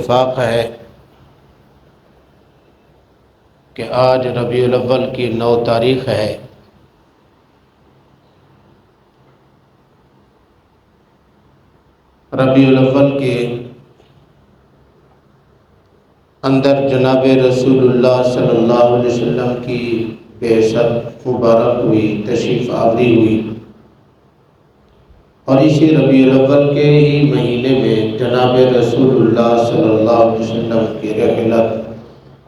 اتفاق ہے کہ آج ربیع الاول کی 9 تاریخ ہے۔ ربیع الاول کے اندر جناب رسول اللہ صلی اللہ علیہ وسلم کی بعثت مبارک ہوئی، تشریف آوری ہوئی، اور اسی ربیع الاول کے ہی مہینے میں جناب رسول اللہ صلی اللہ علیہ وسلم کی رحلت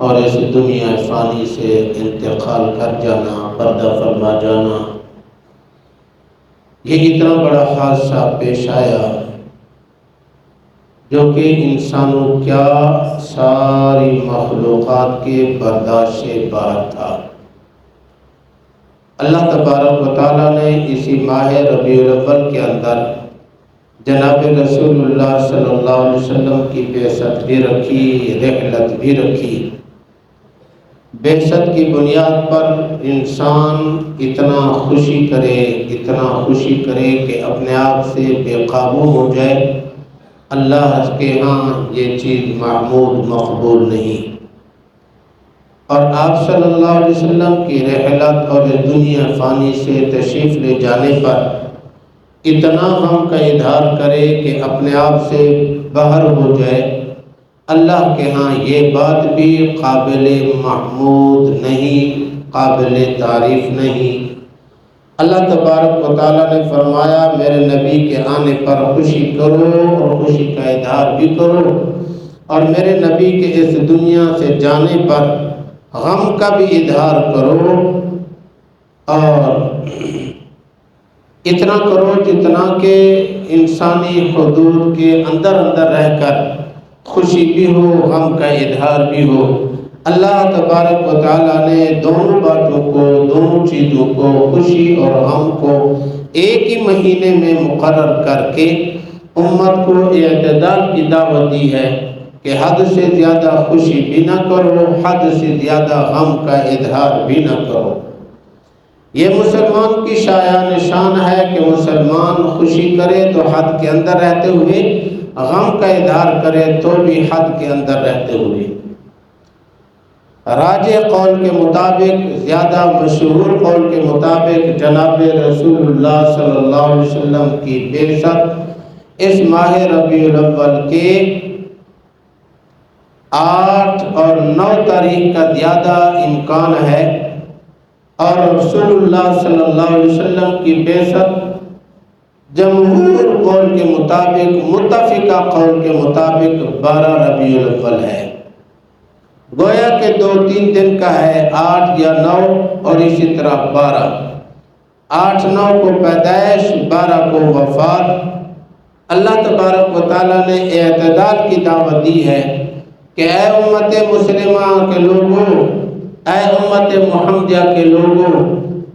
اور اس دنیا فانی سے انتقال کر جانا، پردہ فرما جانا، یہ اتنا بڑا حادثہ پیش آیا جو کہ انسانوں کیا ساری مخلوقات کے برداشت سے باہر تھا۔ اللہ تبارک و تعالیٰ نے اسی ماہ ربیع الاول کے اندر جناب رسول اللہ صلی اللہ علیہ وسلم کی بعثت بھی رکھی، رحلت بھی رکھی۔ بعثت کی بنیاد پر انسان اتنا خوشی کرے کہ اپنے آپ سے بے قابو ہو جائے، اللہ کے ہاں یہ چیز محمود مقبول نہیں۔ اور آپ صلی اللہ علیہ وسلم کی رحلت اور دنیا فانی سے تشریف لے جانے پر اتنا غم کا اظہار کرے کہ اپنے آپ سے باہر ہو جائے، اللہ کے ہاں یہ بات بھی قابل محمود نہیں، قابل تعریف نہیں۔ اللہ تبارک و تعالیٰ نے فرمایا میرے نبی کے آنے پر خوشی کرو اور خوشی کا اظہار بھی کرو، اور میرے نبی کے اس دنیا سے جانے پر غم کا بھی اظہار کرو، اور اتنا کرو جتنا کہ انسانی حدود کے اندر رہ کر خوشی بھی ہو، غم کا اظہار بھی ہو۔ اللہ تبارک و تعالیٰ نے دونوں باتوں کو، دونوں چیزوں کو، خوشی اور غم کو ایک ہی مہینے میں مقرر کر کے امت کو اعتدال کی دعوت دی ہے کہ حد سے زیادہ خوشی بھی نہ کرو، حد سے زیادہ غم کا اظہار بھی نہ کرو۔ یہ مسلمان کی شایان شان ہے کہ مسلمان خوشی کرے تو حد کے اندر رہتے ہوئے، غم کا اظہار کرے تو بھی حد کے اندر رہتے ہوئے۔ راجح قول کے مطابق، زیادہ مشہور قول کے مطابق، جناب رسول اللہ صلی اللہ علیہ وسلم کی بعثت اس ماہ ربیع الاول کے 8 اور 9 تاریخ کا زیادہ امکان ہے، اور رسول اللہ صلی اللہ علیہ وسلم کی بعثت جمہور قول کے مطابق، متفقہ قول کے مطابق 12 ربیع الاول ہے۔ گویا کہ 2-3 دن کا ہے، 8 یا 9 اور اسی طرح 12۔ 8-9 کو پیدائش، 12 کو وفات۔ اللہ تبارک و تعالیٰ نے اعتدال کی دعوت دی ہے کہ اے امت مسلمہ کے لوگوں، اے امت محمدیہ کے لوگوں،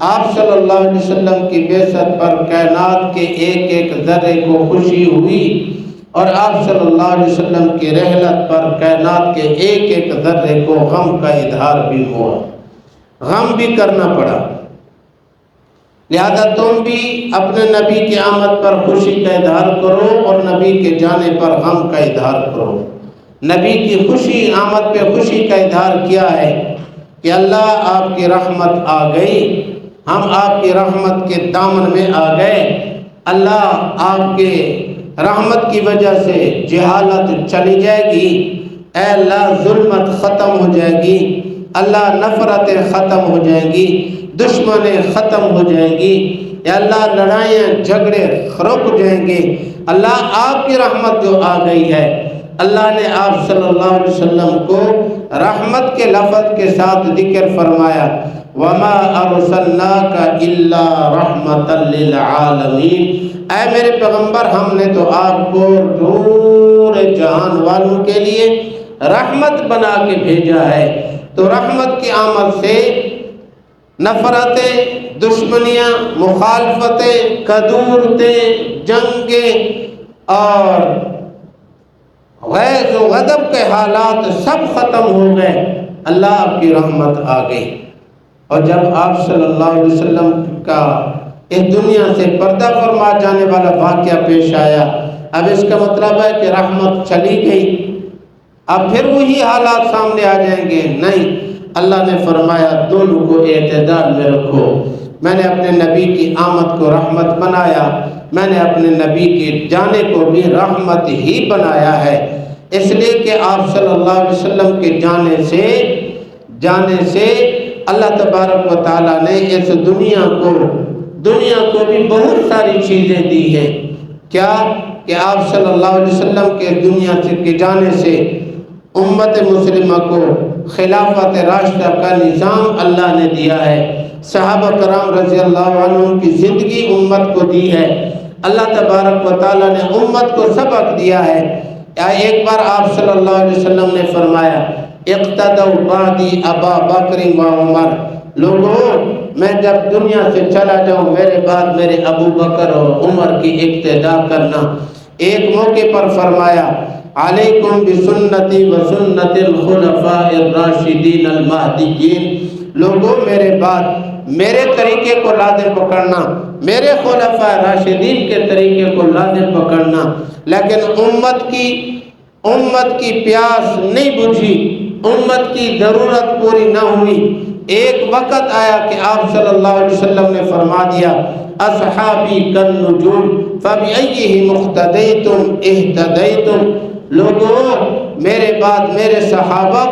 آپ صلی اللہ علیہ وسلم کی بعثت پر کائنات کے ایک ایک ذرے کو خوشی ہوئی، اور آپ صلی اللہ علیہ وسلم کی رحلت پر کائنات کے ایک ایک ذرے کو غم کا اظہار بھی ہوا، غم بھی کرنا پڑا۔ لہذا تم بھی اپنے نبی کی آمد پر خوشی کا اظہار کرو اور نبی کے جانے پر غم کا اظہار کرو۔ نبی کی خوشی، آمد پہ خوشی کا اظہار کیا ہے کہ اللہ آپ کی رحمت آ گئی، ہم آپ کی رحمت کے دامن میں آ گئے، اللہ آپ کے رحمت کی وجہ سے جہالت چلی جائے گی، اے اللہ ظلمت ختم ہو جائے گی، اللہ نفرتیں ختم ہو جائیں گی، دشمنیں ختم ہو جائیں گی، یا اللہ لڑائیاں جھگڑے رک جائیں گے۔ اللہ آپ کی رحمت جو آ گئی ہے، اللہ نے آپ صلی اللہ علیہ وسلم کو رحمت کے لفظ کے ساتھ ذکر فرمایا، وَمَا أَرْسَلْنَاكَ إِلَّا رَحْمَةً لِلْعَالَمِينَ، اے میرے پیغمبر ہم نے تو آپ کو پورے جہان والوں کے لیے رحمت بنا کے بھیجا ہے۔ تو رحمت کی آمد سے نفرتیں، دشمنیاں، مخالفتیں، کدورتیں، جنگیں اور غیظ و غضب کے حالات سب ختم ہو گئے، اللہ آپ کی رحمت آ گئی۔ اور جب آپ صلی اللہ علیہ وسلم کا اس دنیا سے پردہ فرما جانے والا واقعہ پیش آیا، اب اس کا مطلب ہے کہ رحمت چلی گئی، اب پھر وہی حالات سامنے آ جائیں گے؟ نہیں، اللہ نے فرمایا دونوں کو اعتدال میں رکھو۔ میں نے اپنے نبی کی آمد کو رحمت بنایا، میں نے اپنے نبی کے جانے کو بھی رحمت ہی بنایا ہے، اس لیے کہ آپ صلی اللہ علیہ وسلم کے جانے سے اللہ تبارک و تعالیٰ نے اس دنیا کو بھی بہت ساری چیزیں دی ہیں۔ کیا کہ آپ صلی اللہ علیہ وسلم کے دنیا کے جانے سے امت مسلمہ کو خلافت راشدہ کا نظام اللہ نے دیا ہے، صحابہ کرام رضی اللہ عنہ کی زندگی امت کو دی ہے، اللہ تبارک و تعالیٰ نے امت کو سبق دیا ہے۔ ایک بار آپ صلی اللہ علیہ وسلم نے فرمایا اقتدوا بعدی ابا بکر و عمر، لوگوں میں جب دنیا سے چلا جاؤں میرے بعد میرے ابو بکر اور عمر کی اقتدا کرنا۔ ایک موقع پر فرمایا علیکم بسنتی و سنت الخلفاء الراشدین المہدیین، لوگوں میرے بعد میرے طریقے کو لازم پکڑنا، میرے خلفاء راشدین کے طریقے کو لازم پکڑنا۔ لیکن امت کی پیاس نہیں بجھی، امت کی ضرورت پوری نہ ہوئی۔ ایک وقت آیا کہ آپ صلی اللہ علیہ وسلم نے فرما دیا اصحابی کالنجوم فبأیہم اقتدیتم اہتدیتم، لوگوں میرے بعد میرے صحابہ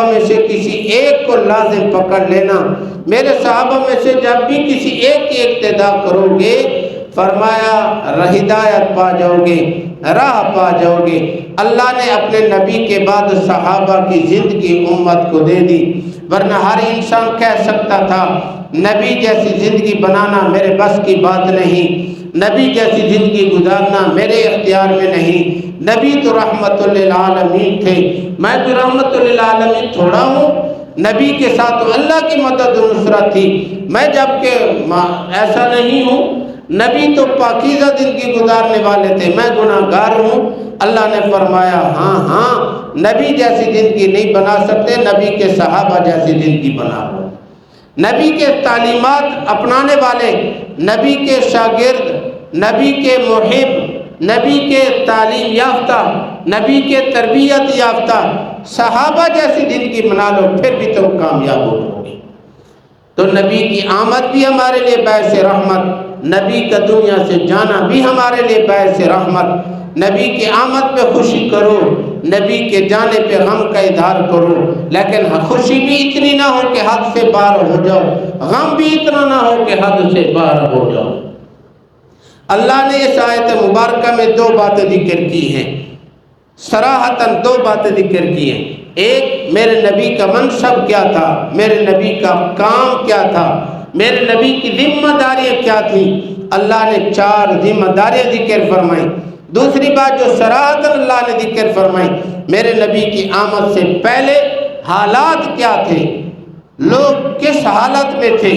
میں سے کسی ایک کو لازم پکڑ لینا، میرے صحابہ میں سے جب بھی کسی ایک کی اقتدا کرو گے فرمایا ہدایت پا جاؤ گے، راہ پا جاؤ گے۔ اللہ نے اپنے نبی کے بعد صحابہ کی زندگی امت کو دے دی، ورنہ ہر انسان کہہ سکتا تھا نبی جیسی زندگی بنانا میرے بس کی بات نہیں، نبی جیسی زندگی گزارنا میرے اختیار میں نہیں، نبی تو رحمت للعالمین تھے، میں تو رحمت للعالمین تھوڑا ہوں، نبی کے ساتھ تو اللہ کی مدد و نصرت تھی، میں جبکہ ایسا نہیں ہوں، نبی تو پاکیزہ زندگی گزارنے والے تھے، میں گناہ گار ہوں۔ اللہ نے فرمایا ہاں نبی جیسی زندگی نہیں بنا سکتے، نبی کے صحابہ جیسی زندگی بنا لو۔ نبی کے تعلیمات اپنانے والے، نبی کے شاگرد، نبی کے محب، نبی کے تعلیم یافتہ، نبی کے تربیت یافتہ صحابہ جیسی زندگی بنا لو، پھر بھی تم کامیاب ہو گے۔ تو نبی کی آمد بھی ہمارے لیے باعث رحمت، نبی کا دنیا سے جانا بھی ہمارے لیے باعث رحمت۔ نبی کی آمد پہ خوشی کرو، نبی کے جانے پہ غم کا اظہار کرو، لیکن خوشی بھی اتنی نہ ہو کہ حد سے باہر ہو جاؤ، غم بھی اتنا نہ ہو کہ حد سے باہر ہو جاؤ۔ اللہ نے اس آیت مبارکہ میں دو باتیں ذکر کی ہیں، صراحتاً دو باتیں ذکر کی ہیں۔ ایک، میرے نبی کا منصب کیا تھا، میرے نبی کا کام کیا تھا، میرے نبی کی ذمہ داریاں کیا تھیں۔ اللہ نے 4 ذمہ داریاں ذکر فرمائیں۔ دوسری بات جو صراحتاً اللہ نے ذکر فرمائی، میرے نبی کی آمد سے پہلے حالات کیا تھے، لوگ کس حالت میں تھے،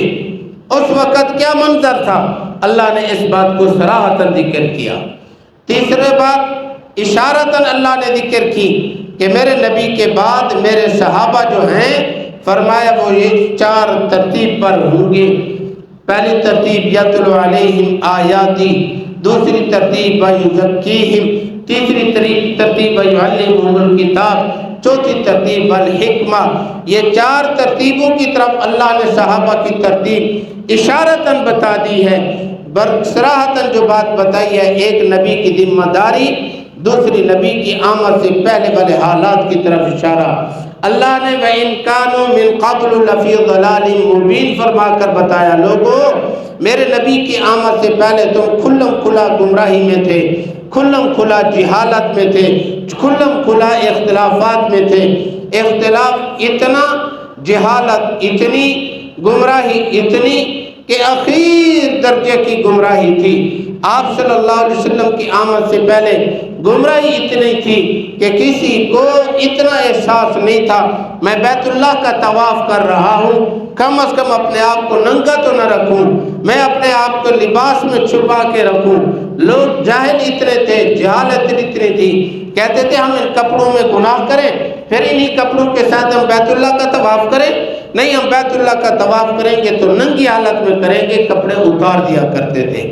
اس وقت کیا منظر تھا، اللہ نے اس بات کو صراحتاً ذکر کیا۔ تیسرے بات اشارتاً اللہ نے ذکر کی کہ میرے نبی کے بعد میرے صحابہ جو ہیں، فرمایا وہ یہ 4 ترتیب پر ہوں گے۔ پہلی ترتیب یتلو علیہم آیاتی، دوسری ترتیب ویزکیہم، تیسری ترتیب ویعلمہم الکتاب، چوتھی ترتیب الحکمہ۔ یہ 4 ترتیبوں کی طرف اللہ نے صحابہ کی ترتیب اشارتاً بتا دی ہے، صراحتاً جو بات بتائی ہے، ایک نبی کی ذمہ داری، دوسری نبی کی آمد سے پہلے والے حالات کی طرف اشارہ۔ اللہ نے وَإِن كَانُوا مِن قَبْلُ لَفِي ضَلَالٍ مُبِينٍ فرما کر بتایا، لوگوں میرے نبی کی آمد سے پہلے تم کھلم کھلا گمراہی میں تھے، کھلم کھلا جہالت میں تھے، کھلم کھلا اختلافات میں تھے، اختلاف اتنا، جہالت اتنی، گمراہی اتنی کہ اخیر درجے کی گمراہی تھی۔ آپ صلی اللہ علیہ وسلم کی آمد سے پہلے گمراہی اتنی تھی کہ کسی کو اتنا احساس نہیں تھا میں بیت اللہ کا طواف کر رہا ہوں، کم از کم اپنے آپ کو ننگا تو نہ رکھوں، میں اپنے آپ کو لباس میں چھپا کے رکھوں۔ لوگ جاہل اتنے تھے، جہالت اتنی تھی، کہتے تھے ہم ان کپڑوں میں گناہ کریں پھر انہی کپڑوں کے ساتھ ہم بیت اللہ کا طواف کریں؟ نہیں، ہم بیت اللہ کا طواف کریں گے تو ننگی حالت میں کریں گے، کپڑے اتار دیا کرتے تھے۔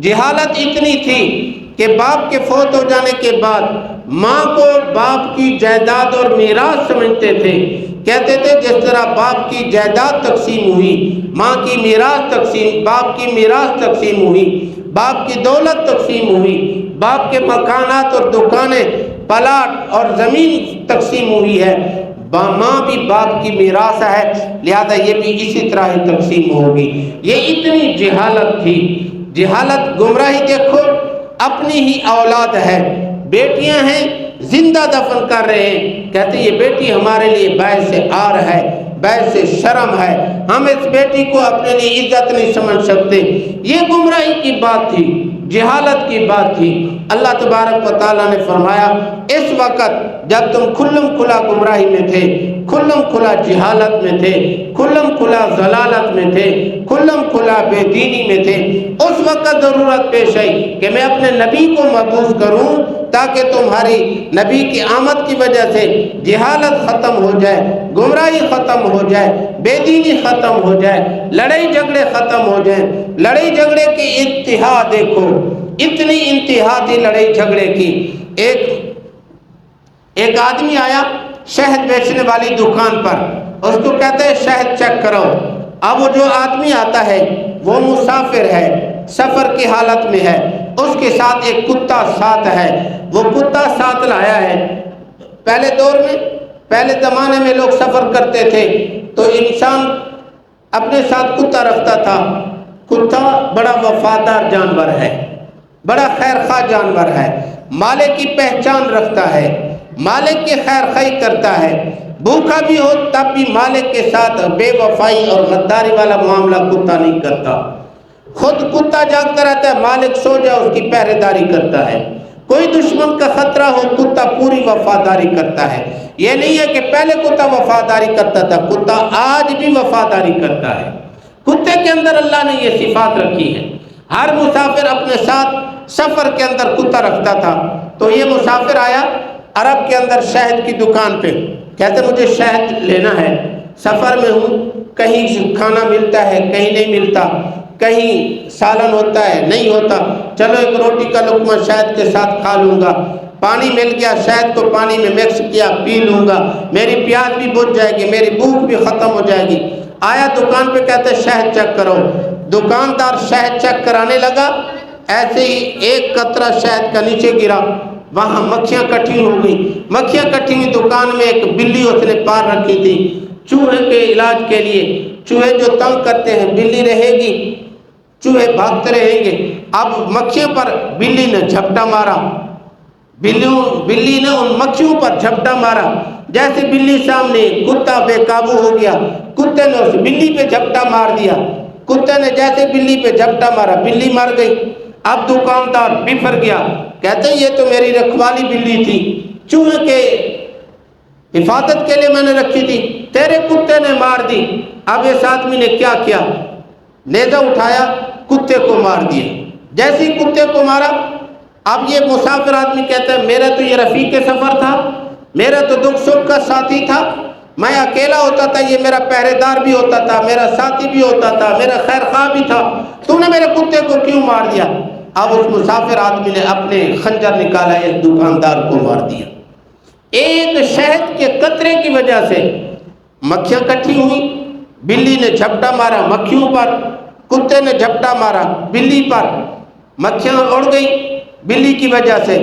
جہالت اتنی تھی، کہ باپ کے فوت ہو جانے کے بعد ماں کو باپ کی جائیداد اور میراث سمجھتے تھے. کہتے تھے جس طرح باپ کی جائیداد تقسیم ہوئی، ماں کی میراث تقسیم، باپ کی میراث تقسیم ہوئی، باپ کی دولت تقسیم ہوئی، باپ کے مکانات اور دکانیں، پلاٹ اور زمین تقسیم ہوئی ہے، ماں بھی باپ کی میراث ہے، لہذا یہ بھی اسی طرح ہی تقسیم ہوگی. یہ اتنی جہالت تھی. جہالت، گمراہی. دیکھو اپنی ہی اولاد ہے، بیٹیاں ہیں، زندہ دفن کر رہے ہیں، کہتے ہیں یہ بیٹی ہمارے لیے باعث عار ہے، باعث شرم ہے، ہم اس بیٹی کو اپنے لیے عزت نہیں سمجھ سکتے. یہ گمراہی کی بات تھی، جہالت کی بات تھی. اللہ تبارک و تعالیٰ نے فرمایا اس وقت جب تم کھلم کھلا گمراہی میں تھے، کھلم کھلا جہالت میں تھے، کھلم کھلا ضلالت میں تھے، کھلم کھلا بے دینی میں تھے، اس وقت ضرورت پیش آئی کہ میں اپنے نبی کو مبعوث کروں تاکہ تمہاری نبی کی آمد کی وجہ سے جہالت ختم ہو جائے، گمراہی ختم ہو جائے، بے دینی ختم ہو جائے، لڑائی جھگڑے ختم ہو جائیں. لڑائی جھگڑے کی انتہا دیکھو، اتنی انتہا تھی لڑائی جھگڑے کی. ایک آدمی آیا شہد بیچنے والی دکان پر، اس کو کہتے ہیں شہد چیک کرو. اب وہ جو آدمی آتا ہے وہ مسافر ہے، سفر کی حالت میں ہے، اس کے ساتھ ایک کتا ساتھ ہے. وہ کتا ساتھ لایا ہے. پہلے دور میں، پہلے زمانے میں لوگ سفر کرتے تھے تو انسان اپنے ساتھ کتا رکھتا تھا. کتا بڑا وفادار جانور ہے، بڑا خیر خواہ جانور ہے، مالک کی پہچان رکھتا ہے، مالک کی خیر خواہی کرتا ہے. بھوکا بھی ہو تب بھی مالک کے ساتھ بے وفائی اور غداری والا معاملہ کتا نہیں کرتا. خود کتا جاگتا رہتا ہے، مالک سو جائے اس کی پہرے داری کرتا ہے. کوئی دشمن کا خطرہ ہو کتا پوری وفاداری کرتا ہے. یہ نہیں ہے کہ پہلے کتا وفاداری کرتا تھا، کتا آج بھی وفاداری کرتا ہے. کتے کے اندر اللہ نے یہ صفات رکھی ہے. ہر مسافر اپنے ساتھ سفر کے اندر کتا رکھتا تھا. تو یہ مسافر آیا عرب کے اندر شہد کی دکان پہ، کہتے مجھے شہد لینا ہے، سفر میں ہوں، کہیں کھانا ملتا ہے کہیں نہیں ملتا، کہیں سالن ہوتا ہے نہیں ہوتا، چلو ایک روٹی کا لقمہ شہد کے ساتھ کھا لوں گا. پانی مل گیا، شہد کو پانی میں مکس کیا، پی لوں گا، میری پیاس بھی بجھ جائے گی، میری بھوک بھی ختم ہو جائے گی. آیا دکان پہ، کہتے شہد چیک کرو. دکاندار شہد چیک کرانے لگا، ایسے ہی ایک قطرہ شہد کا نیچے گرا، وہاں مکھیاں کٹھی ہو گئی. مکھیاں کٹھی ہوئی دکان میں ایک بلی اس نے پار رکھی تھی چوہے کے علاج کے لیے. چوہے جو تنگ کرتے ہیں، بلی رہے گی، چوہے بھاگتے رہیں گے. اب مکھیوں پر بلی نے جھپٹا مارا، بلی نے ان مکھیوں پر جھپٹا مارا. جیسے بلی سامنے، کتا بے قابو ہو گیا، کتے نے اس بلی پہ جھپٹا مار دیا. کتے نے جیسے بلی پہ جھپٹا مارا، بلی مر گئی. اب دکاندار بفر گیا، کہتے ہیں یہ تو میری رکھوالی بلی تھی، چوہے کے حفاظت کے لیے میں نے رکھی تھی، تیرے کتے نے مار دی. اب اس آدمی نے کیا کیا؟ نیزہ اٹھایا، کتے کو مار دیا. جیسے ہی کتے کو مارا، اب یہ مسافر آدمی کہتا ہے میرا تو یہ رفیق سفر تھا، میرا تو دکھ سکھ کا ساتھی تھا، میں اکیلا ہوتا تھا، یہ میرا پہرے دار بھی ہوتا تھا، میرا ساتھی بھی ہوتا تھا، میرا خیر خواہ بھی تھا، تو نے میرے کتے کو کیوں مار دیا؟ اب اس مسافر آدمی نے اپنے خنجر نکالا، ایک دکاندار کو مار دیا. ایک شہد کے قطرے کی وجہ سے مکھیاں کٹھی ہوئی، بلی نے جھپٹا مارا مکھیوں پر، کتے نے جھپٹا مارا بلی پر، مکھیاں اڑ گئی بلی کی وجہ سے،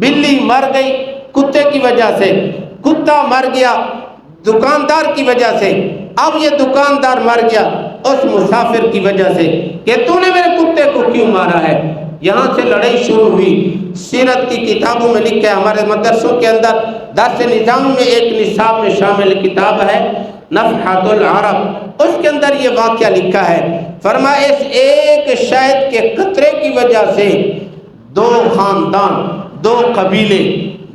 بلی مر گئی کتے کی وجہ سے، کتا مر گیا دکاندار کی وجہ سے. اب یہ دکاندار مر گیا اس مسافر کی وجہ سے کہ تو نے میرے کتے کو کیوں مارا ہے. یہاں سے لڑائی شروع ہوئی. سیرت کی کتابوں میں لکھا ہے، ہمارے مدرسوں کے اندر درس نظام میں ایک نصاب میں شامل کتاب ہے نفحات العرب، اس کے اندر یہ واقعہ لکھا ہے. فرمایا اس ایک شہد کے قطرے کی وجہ سے دو خاندان، دو قبیلے،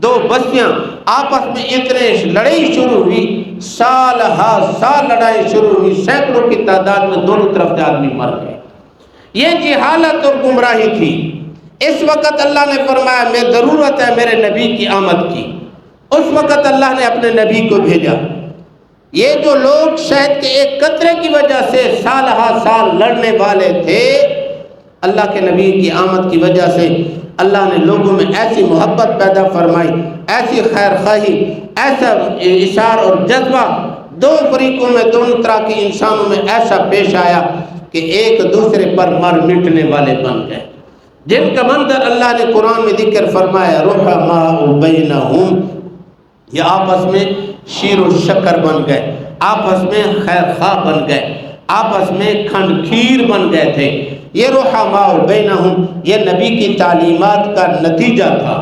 دو بستیاں آپس میں اتنے لڑائی شروع ہوئی، سال ہا سال لڑائی شروع ہوئی، سینکڑوں کی تعداد میں دونوں طرف سے آدمی مر گئے. یہ جہالت اور گمراہی تھی. اس وقت اللہ نے فرمایا میں ضرورت ہے میرے نبی کی آمد کی. اس وقت اللہ نے اپنے نبی کو بھیجا. یہ جو لوگ شہد کے ایک قطرے کی وجہ سے سال ہا سال لڑنے والے تھے، اللہ کے نبی کی آمد کی وجہ سے اللہ نے لوگوں میں ایسی محبت پیدا فرمائی، ایسی خیر خواہی، ایسا اشار اور جذبہ دو فریقوں میں، دونوں طرح کے انسانوں میں ایسا پیش آیا کہ ایک دوسرے پر مر مٹنے والے بن گئے، جن کا منظر اللہ نے قرآن میں ذکر فرمایا رحماء بینہم، یہ آپس میں شیر و شکر بن گئے، آپس میں خیر خواہ بن گئے، آپس میں کھنڈ کھیر بن گئے تھے۔ یہ رحماء بینہم یہ نبی کی تعلیمات کا نتیجہ تھا۔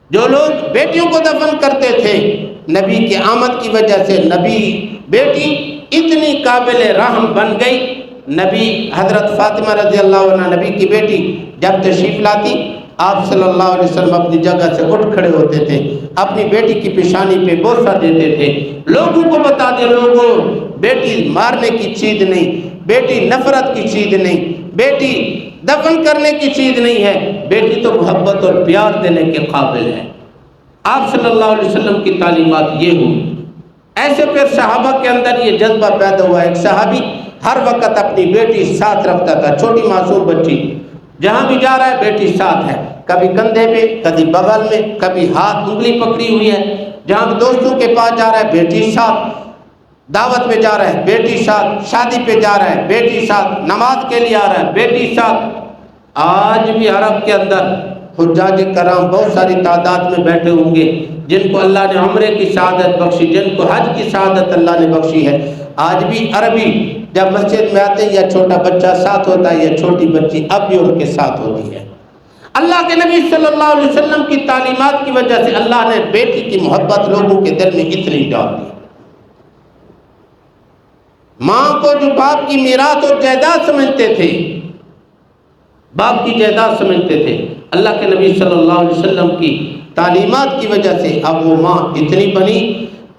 جو لوگ بیٹیوں کو دفن کرتے تھے، نبی کی آمد کی وجہ سے نبی بیٹی اتنی قابل رحم بن گئی۔ نبی حضرت فاطمہ رضی اللہ عنہ نبی کی بیٹی جب تشریف لاتی، آپ صلی اللہ علیہ وسلم اپنی جگہ سے اٹھ کھڑے ہوتے تھے، اپنی بیٹی کی پیشانی پہ بوسہ دیتے تھے، لوگوں کو بتا دے لوگوں بیٹی مارنے کی چیز نہیں، بیٹی نفرت کی چیز نہیں، بیٹی دفن کرنے کی چیز نہیں ہے، بیٹی تو محبت اور پیار دینے کے قابل ہے۔ آپ صلی اللہ علیہ وسلم کی تعلیمات یہ ہوئی۔ ایسے پھر صحابہ کے اندر یہ جذبہ پیدا ہوا۔ ایک صحابی ہر وقت اپنی بیٹی ساتھ رکھتا تھا، چھوٹی معصوم بچی، جہاں بھی جا رہا ہے بیٹی ساتھ ہے، کبھی کندھے پہ، کبھی بغل میں، کبھی ہاتھ انگلی پکڑی ہوئی ہے، جہاں بھی دوستوں کے پاس جا رہا ہے بیٹی ساتھ، دعوت پہ جا رہا ہے بیٹی ساتھ، شادی پہ جا رہا ہے بیٹی ساتھ، نماز کے لیے آ رہا ہے بیٹی ساتھ۔ آج بھی عرب کے اندر حجاج کرام بہت ساری تعداد میں بیٹھے ہوں گے جن کو اللہ نے عمرے کی سعادت بخشی، جن کو حج کی سعادت اللہ نے بخشی ہے۔ آج بھی عربی جب مسجد میں آتے ہیں یا چھوٹا بچہ ساتھ ہوتا ہے یا چھوٹی بچی اب بھی ان کے ساتھ ہوتی ہے۔ اللہ کے نبی صلی اللہ علیہ وسلم کی تعلیمات کی وجہ سے اللہ نے بیٹی کی محبت لوگوں کے دل میں اتنی ڈال دی۔ ماں کو جو باپ کی میراث اور جائیداد سمجھتے تھے، باپ کی جائیداد سمجھتے تھے، اللہ کے نبی صلی اللہ علیہ وسلم کی تعلیمات کی وجہ سے اب وہ ماں اتنی بنی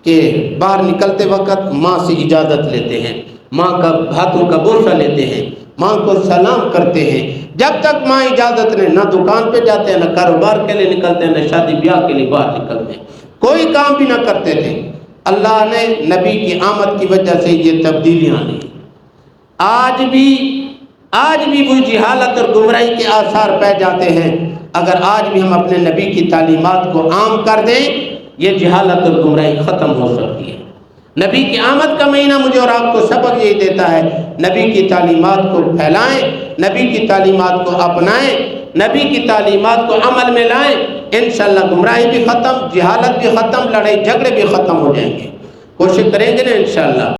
کہ باہر نکلتے وقت ماں سے اجازت لیتے ہیں، ماں کا ہاتھوں کا بوسہ لیتے ہیں، ماں کو سلام کرتے ہیں۔ جب تک ماں اجازت لے نہ دکان پہ جاتے ہیں، نہ کاروبار کے لیے نکلتے ہیں، نہ شادی بیاہ کے لیے باہر نکلتے ہیں، کوئی کام بھی نہ کرتے تھے۔ اللہ نے نبی کی آمد کی وجہ سے یہ تبدیلیاں آنی۔ آج بھی وہ جہالت اور گمراہی کے آثار پہ جاتے ہیں۔ اگر آج بھی ہم اپنے نبی کی تعلیمات کو عام کر دیں، یہ جہالت اور گمراہی ختم ہو سکتی ہے۔ نبی کی آمد کا مہینہ مجھے اور آپ کو سبق یہی دیتا ہے، نبی کی تعلیمات کو پھیلائیں، نبی کی تعلیمات کو اپنائیں، نبی کی تعلیمات کو عمل میں لائیں، انشاءاللہ گمراہی بھی ختم، جہالت بھی ختم، لڑائی جھگڑے بھی ختم ہو جائیں گے۔ کوشش کریں گے نا انشاءاللہ۔